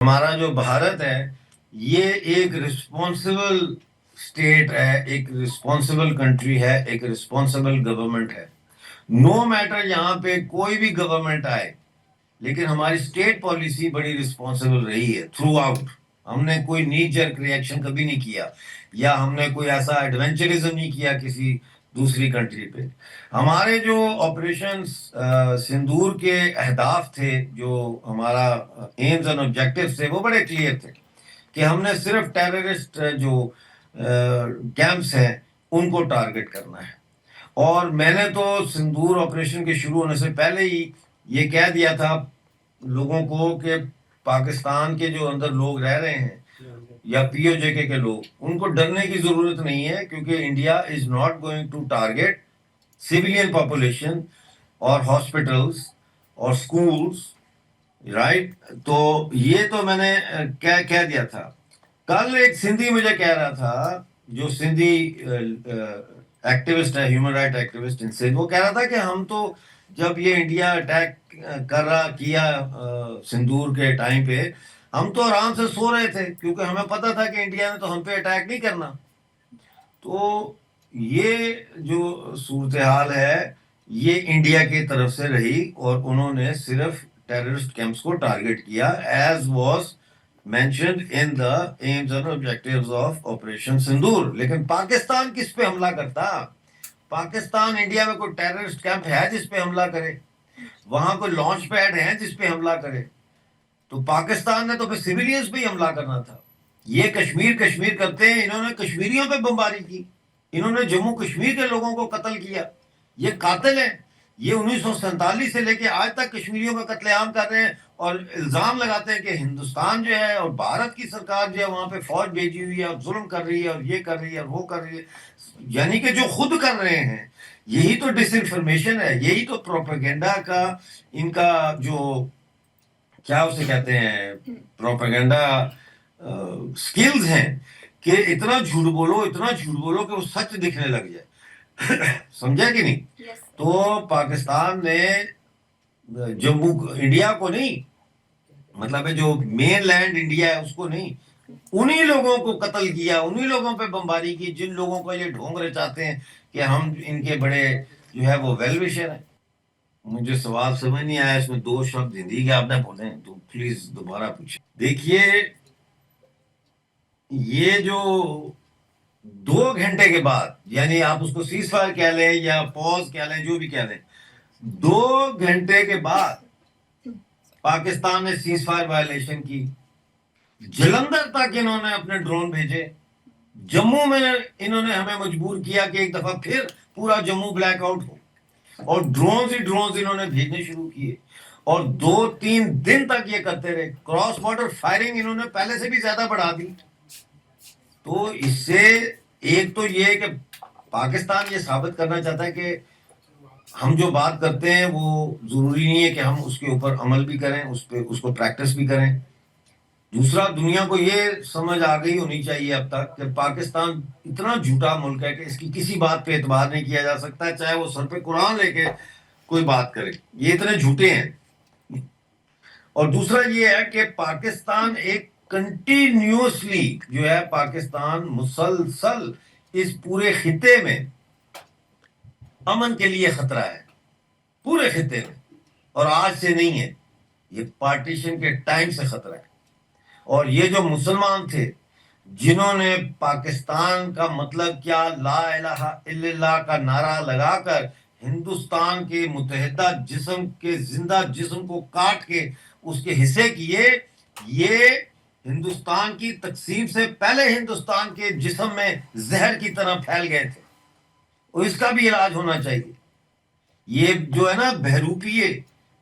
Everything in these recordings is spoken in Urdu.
ہمارا جو بھارت ہے یہ ایک رسپانسبل اسٹیٹ ہے، ایک رسپانسبل کنٹری ہے، ایک رسپانسبل گورنمنٹ ہے. نو میٹر یہاں پہ کوئی بھی گورنمنٹ آئے، لیکن ہماری اسٹیٹ پالیسی بڑی رسپانسبل رہی ہے تھرو آؤٹ. ہم نے کوئی نی جرک ریئیکشن کبھی نہیں کیا، یا ہم نے کوئی ایسا ایڈونچرزم نہیں کیا کسی دوسری کنٹری پہ. ہمارے جو آپریشن سندور کے اہداف تھے، جو ہمارا ایمز اینڈ آبجیکٹیوز تھے، وہ بڑے کلیئر تھے کہ ہم نے صرف ٹیررسٹ جو کیمپس ہیں ان کو ٹارگٹ کرنا ہے. اور میں نے تو سندور آپریشن کے شروع ہونے سے پہلے ہی یہ کہہ دیا تھا لوگوں کو کہ پاکستان کے جو اندر لوگ رہ رہے ہیں یا پی او جے کے لوگ، ان کو ڈرنے کی ضرورت نہیں ہے، کیونکہ India is not going to target civilian population اور ہاسپٹلس اور اسکولس، رائٹ. تو یہ تو میں نے کہہ دیا تھا. کل ایک سندھی مجھے کہہ رہا تھا، جو سندھی ایکٹیوسٹ ہے، ہیومن رائٹ ایکٹیوسٹ ان سندھ، وہ کہہ رہا تھا کہ ہم تو جب یہ انڈیا اٹیک کیا سندور کے ٹائم پہ، ہم تو آرام سے سو رہے تھے، کیونکہ ہمیں پتا تھا کہ انڈیا نے تو ہم پہ اٹیک نہیں کرنا. تو یہ جو صورتحال ہے یہ انڈیا کی طرف سے رہی، اور انہوں نے صرف ٹیررسٹ کیمپس کو ٹارگٹ کیا، as was mentioned in the aims and objectives of operation Sindoor. لیکن پاکستان کس پہ حملہ کرتا؟ پاکستان انڈیا میں کوئی ٹیررسٹ کیمپ ہے جس پہ حملہ کرے؟ وہاں کوئی لانچ پیڈ ہے جس پہ حملہ کرے؟ تو پاکستان نے تو پھر سویلینز پہ ہی حملہ کرنا تھا. یہ کشمیر کرتے ہیں، انہوں نے کشمیریوں پہ بمباری کی، انہوں نے جموں کشمیر کے لوگوں کو قتل کیا. یہ قاتل ہیں. یہ 1947 سے لے کے آج تک کشمیریوں کا قتل عام کر رہے ہیں، اور الزام لگاتے ہیں کہ ہندوستان جو ہے اور بھارت کی سرکار جو ہے وہاں پہ فوج بھیجی ہوئی ہے اور ظلم کر رہی ہے اور یہ کر رہی ہے اور وہ کر رہی ہے. یعنی کہ جو خود کر رہے ہیں، یہی تو ڈس انفارمیشن ہے، یہی تو پروپیگنڈا کا ان کا جو کیا اسے کہتے ہیں پروپیگنڈا سکلز ہیں، کہ اتنا جھوٹ بولو کہ وہ سچ دکھنے لگ جائے. سمجھا کہ نہیں؟ تو پاکستان نے جموں انڈیا کو نہیں، مطلب ہے جو مین لینڈ انڈیا ہے اس کو نہیں، انہی لوگوں کو قتل کیا، انہی لوگوں پہ بمباری کی جن لوگوں کو یہ ڈھونگ رہے چاہتے ہیں کہ ہم ان کے بڑے جو ہے وہ ویل وشر ہیں. مجھے سوال سمجھ نہیں آیا، اس میں 2 شبد ہندی کے آپ نے بولے، تو پلیز دوبارہ پوچھیں. دیکھیے، یہ جو 2 گھنٹے کے بعد، یعنی آپ اس کو سیز فائر کہہ لیں یا پوز کہہ لیں، جو بھی کہہ لیں، 2 گھنٹے کے بعد پاکستان نے سیز فائر وائلیشن کی. جلندھر تک انہوں نے اپنے ڈرون بھیجے. جموں میں انہوں نے ہمیں مجبور کیا کہ ایک دفعہ پھر پورا جموں بلیک آؤٹ ہو، اور ڈرونز انہوں نے بھیجنے شروع کیے، اور 2-3 دن تک یہ کرتے رہے. کراس بارڈر فائرنگ انہوں نے پہلے سے بھی زیادہ بڑھا دی. تو اس سے ایک تو یہ کہ پاکستان یہ ثابت کرنا چاہتا ہے کہ ہم جو بات کرتے ہیں وہ ضروری نہیں ہے کہ ہم اس کے اوپر عمل بھی کریں، اس کو پریکٹس بھی کریں. دوسرا، دنیا کو یہ سمجھ آ گئی ہونی چاہیے اب تک کہ پاکستان اتنا جھوٹا ملک ہے کہ اس کی کسی بات پہ اعتبار نہیں کیا جا سکتا، چاہے وہ سر پہ قرآن لے کے کوئی بات کرے. یہ اتنے جھوٹے ہیں. اور دوسرا یہ ہے کہ پاکستان ایک کنٹینیوسلی جو ہے، پاکستان مسلسل اس پورے خطے میں امن کے لیے خطرہ ہے، پورے خطے میں. اور آج سے نہیں ہے، یہ پارٹیشن کے ٹائم سے خطرہ ہے. اور یہ جو مسلمان تھے جنہوں نے پاکستان کا مطلب کیا، لا الہ الا اللہ کا نعرہ لگا کر ہندوستان کے متحدہ جسم کے زندہ جسم کو کاٹ کے اس کے حصے کیے، یہ ہندوستان کی تقسیم سے پہلے ہندوستان کے جسم میں زہر کی طرح پھیل گئے تھے، اور اس کا بھی علاج ہونا چاہیے. یہ جو ہے نا بہروپیے،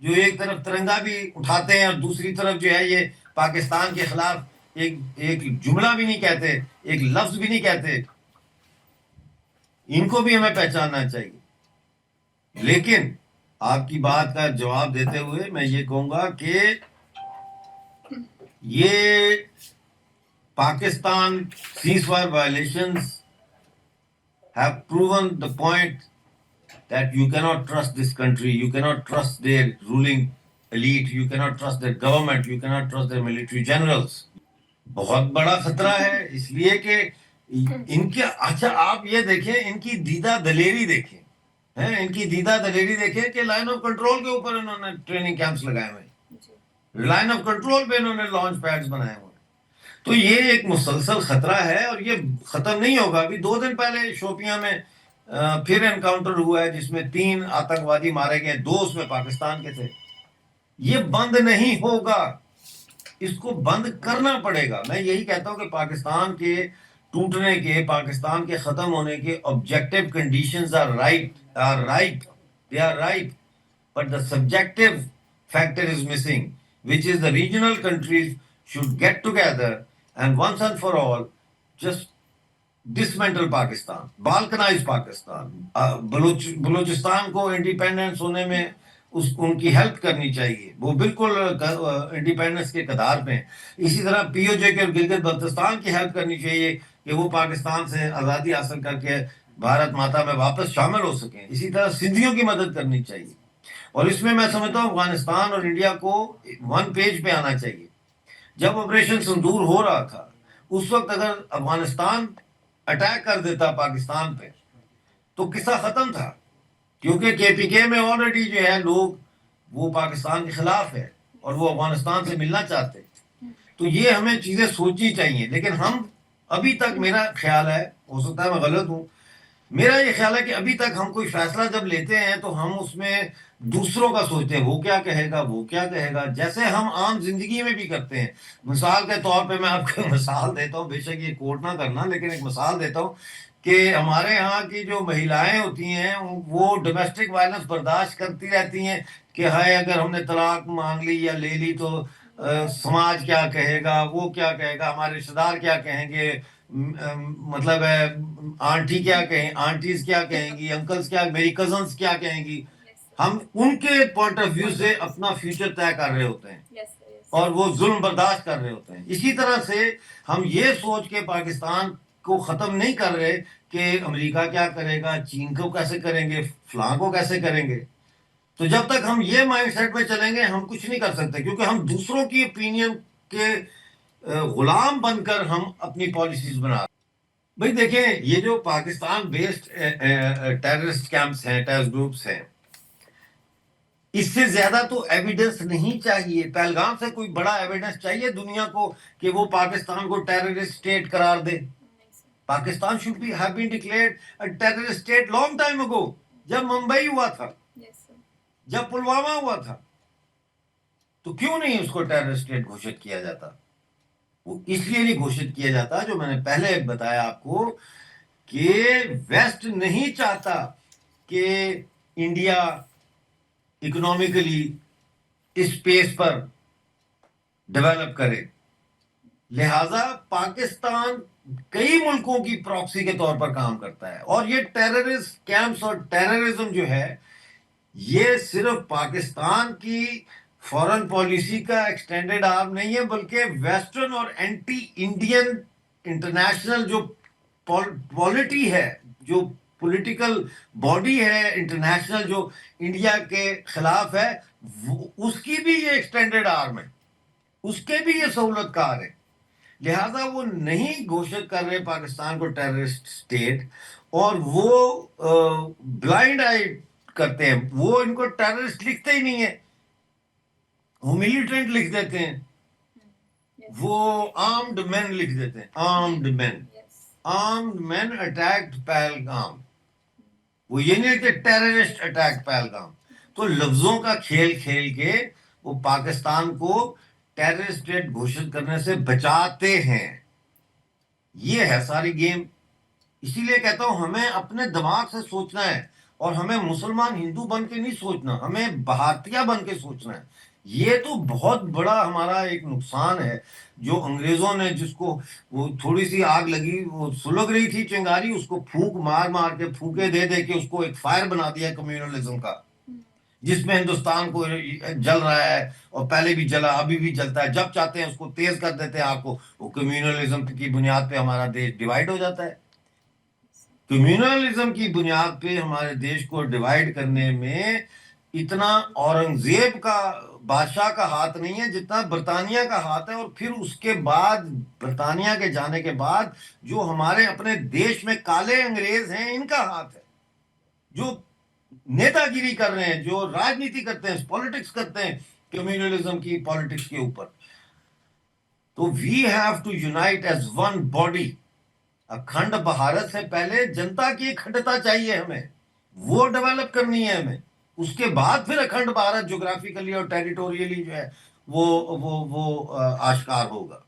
جو ایک طرف ترنگا بھی اٹھاتے ہیں اور دوسری طرف جو ہے یہ پاکستان کے خلاف ایک جملہ بھی نہیں کہتے، ایک لفظ بھی نہیں کہتے، ان کو بھی ہمیں پہچاننا چاہیے. لیکن آپ کی بات کا جواب دیتے ہوئے میں یہ کہوں گا کہ یہ Pakistan cease fire violations have proven the point that you cannot trust this country, you cannot trust their ruling elite, you cannot trust their government, you cannot trust their military generals. بہت بڑا خطرہ ہے، اس لیے کہ ان کے اچھا آپ یہ دیکھیں، ان کی دیدہ دلیری دیکھیں، ان کی دیدہ دلیری دیکھیں کہ لائن آف کنٹرول کے اوپر انہوں نے ٹریننگ کیمپس لگائے ہوئے ہیں، لائن آف کنٹرول پہ انہوں نے لانچ پیڈز بنائے ہوئے ہیں. تو یہ ایک مسلسل خطرہ ہے اور یہ ختم نہیں ہوگا. ابھی 2 دن پہلے شوپیاں میں پھر انکاؤنٹر ہوا ہے جس میں 3 آتنکوادی مارے گئے، 2 اس میں پاکستان کے تھے. یہ بند نہیں ہوگا، اس کو بند کرنا پڑے گا. میں یہی کہتا ہوں کہ پاکستان کے ٹوٹنے کے، پاکستان کے ختم ہونے کے objective conditions are ripe, they are ripe, but the subjective factor is missing, which is the regional countries should get together and once and for all just dismantle Pakistan, balkanize Pakistan. Balochistan کو انڈیپینڈنس ہونے میں ان کی ہیلپ کرنی چاہیے، وہ بالکل انڈیپینڈنس کے قدار پہ ہیں. اسی طرح پی او جے کے گلگت بلتستان کی ہیلپ کرنی چاہیے کہ وہ پاکستان سے آزادی حاصل کر کے بھارت ماتا میں واپس شامل ہو سکیں. اسی طرح سندھیوں کی مدد کرنی چاہیے. اور اس میں میں سمجھتا ہوں افغانستان اور انڈیا کو 1 پیج پہ آنا چاہیے. جب آپریشن سندور ہو رہا تھا اس وقت اگر افغانستان اٹیک کر دیتا پاکستان پہ تو قصہ ختم تھا، کیونکہ کے پی کے میں آلریڈی جو ہے لوگ وہ پاکستان کے خلاف ہے اور وہ افغانستان سے ملنا چاہتے. تو یہ ہمیں چیزیں سوچنی چاہیے. لیکن ہم ابھی تک، میرا خیال ہے، ہو سکتا ہے میں غلط ہوں، میرا یہ خیال ہے کہ ابھی تک ہم کوئی فیصلہ جب لیتے ہیں تو ہم اس میں دوسروں کا سوچتے ہیں، وہ کیا کہے گا، وہ کیا کہے گا، جیسے ہم عام زندگی میں بھی کرتے ہیں. مثال کے طور پہ میں آپ کو مثال دیتا ہوں، بے شک یہ کوٹ نہ کرنا، لیکن ایک مثال دیتا ہوں کہ ہمارے ہاں کی جو مہیلائیں ہوتی ہیں وہ ڈومیسٹک وائلنس برداشت کرتی رہتی ہیں کہ ہائے اگر ہم نے طلاق مانگ لی یا لے لی تو سماج کیا کہے گا، وہ کیا کہے گا، ہمارے رشتے دار کیا کہیں گے، مطلب ہے آنٹی کیا کہیں، آنٹیز کیا کہیں گی، انکلز کیا، میری کزنس کیا کہیں گی. ہم ان کے پوائنٹ آف ویو سے اپنا فیوچر طے کر رہے ہوتے ہیں اور وہ ظلم برداشت کر رہے ہوتے ہیں. اسی طرح سے ہم یہ سوچ کے پاکستان کو ختم نہیں کر رہے کہ امریکہ کیا کرے گا، چین کو کیسے کریں گے، فلاں کو کیسے کریں گے. تو جب تک ہم یہ مائنڈ سیٹ پہ چلیں گے ہم کچھ نہیں کر سکتے، کیونکہ ہم دوسروں کی اوپینین کے غلام بن کر ہم اپنی پالیسیز بنا رہے ہیں. بھائی دیکھیں، یہ جو پاکستان بیسڈ ٹیررسٹ کیمپس ہیں، ٹیررسٹ گروپس ہیں، اس سے زیادہ تو ایویڈنس نہیں چاہیے. پہلگام سے کوئی بڑا ایویڈنس چاہیے دنیا کو کہ وہ پاکستان کو ٹیررسٹ اسٹیٹ قرار دے؟ Pakistan should be have been declared a terrorist state long time ago. جب ممبئی ہوا تھا، جب پلوامہ ہوا تھا، تو کیوں نہیں اس کو ٹیررسٹ اسٹیٹ گھوشت کیا جاتا؟ وہ اس لیے نہیں گھوشت کیا جاتا، جو میں نے پہلے بتایا آپ کو، کہ ویسٹ نہیں چاہتا کہ انڈیا اکنامکلی اسپیس پر ڈیولپ کرے. لہذا پاکستان کئی ملکوں کی پراکسی کے طور پر کام کرتا ہے. اور یہ ٹیررسٹ کیمپس اور ٹیررزم جو ہے یہ صرف پاکستان کی فورن پالیسی کا ایکسٹینڈڈ آرم نہیں ہے، بلکہ ویسٹرن اور اینٹی انڈین انٹرنیشنل جو پالیٹی ہے، جو پولیٹیکل باڈی ہے انٹرنیشنل جو انڈیا کے خلاف ہے، اس کی بھی یہ ایکسٹینڈڈ آرم ہے، اس کے بھی یہ سہولت کار ہے. لہذا وہ نہیں گھوشت کر رہے پاکستان کو ٹیررسٹ اسٹیٹ، اور وہ بلائنڈ آئی کرتے ہیں. وہ ان کو ٹیررسٹ لکھتے ہی نہیں ہے، وہ ملیٹنٹ لکھ دیتے ہیں، وہ آرمڈ مین لکھ دیتے ہیں. آرمڈ مین اٹیکڈ پہلگام، وہ یہ نہیں لکھتے ٹیررسٹ اٹیک پہلگام. تو لفظوں کا کھیل کھیل کے وہ پاکستان کو ٹیررسٹ اسٹیٹ گھوشت کرنے سے بچاتے ہیں. یہ ہے ساری گیم. اسی لیے کہتا ہوں ہمیں اپنے دماغ سے سوچنا ہے، اور ہمیں مسلمان ہندو بن کے نہیں سوچنا، ہمیں بھارتیہ بن کے سوچنا ہے. یہ تو بہت بڑا ہمارا ایک نقصان ہے جو انگریزوں نے، جس کو وہ تھوڑی سی آگ لگی، وہ سلگ رہی تھی چنگاری، اس کو پھونک مار مار کے، پھونکے دے دے کے اس کو ایک فائر بنا دیا کمیونلزم کا، جس میں ہندوستان کو جل رہا ہے، اور پہلے بھی جلا، ابھی بھی جلتا ہے. جب چاہتے ہیں اس کو تیز کر دیتے ہیں آگ کو. وہ کمیونلزم کی بنیاد پہ ہمارا دیش ڈیوائڈ ہو جاتا ہے. کمیونلزم کی بنیاد پہ ہمارے دیش کو ڈیوائڈ کرنے میں اتنا اورنگزیب کا بادشاہ کا ہاتھ نہیں ہے جتنا برطانیہ کا ہاتھ ہے، اور پھر اس کے بعد برطانیہ کے جانے کے بعد جو ہمارے اپنے دیش میں کالے انگریز ہیں ان کا ہاتھ ہے، جو نیتا گیری کر رہے ہیں، جو راجنیتی کرتے ہیں، پالیٹکس کرتے ہیں کمیونلزم کی پالیٹکس کے اوپر. تو we have to unite as one body. Akhand Bharat سے پہلے جنتا کی اکھنڈتا چاہیے ہمیں، وہ ڈیولپ کرنی ہے ہمیں. اس کے بعد پھر اکھنڈ بھارت جغرافیکلی اور ٹیریٹوریلی جو ہے وہ آشکار ہوگا.